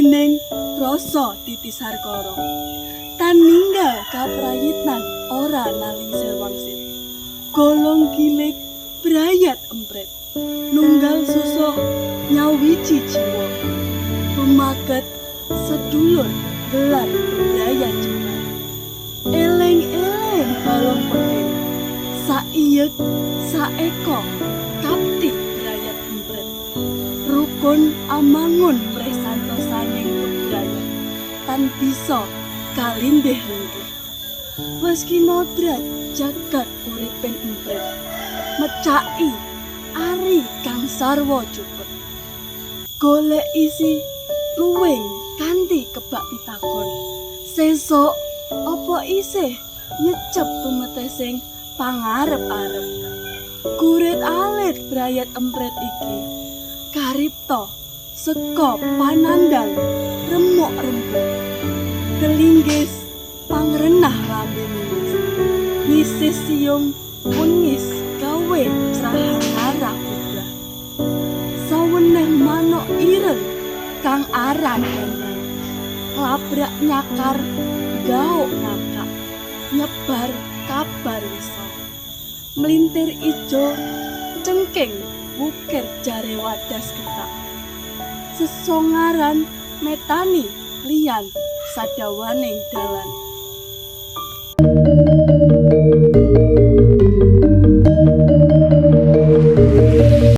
dening rasa titisar koro. Tan ninggal kaprayitan ora naling sewangsit. Golong gilik brayat empret. Nunggal susuh nyawiji jiwa. Pemaget sedulur gelar brayat jiwa. Eleng-eleng balong peking. Saiyek saeko kapti brayat empret. Rukun amangun presantosaning bebrayat. Tan bisa kalindih lengkeh. Wes kinodrat jagat uripin empret. Mecaki ari kang sarwa cupet. Golek isi luwing kanthi kebak pitakon. Sesuk apa isih nyecep tumetesing pangarep-arep. Kurit alit brayat empret iki karipta seka panandang remuk-rempuk. Kelinggis pangrenah lambe minis. Nyisis siung wengis gawe prahara putra. Saweneh manuk ireng kang aran endang. Labrak nyakar gauk ngakak. Nyebar kabar wisa. Melintir ijo cengking wukir jare wadas ketak. Sesongaran metani liyan sadawaning dalan.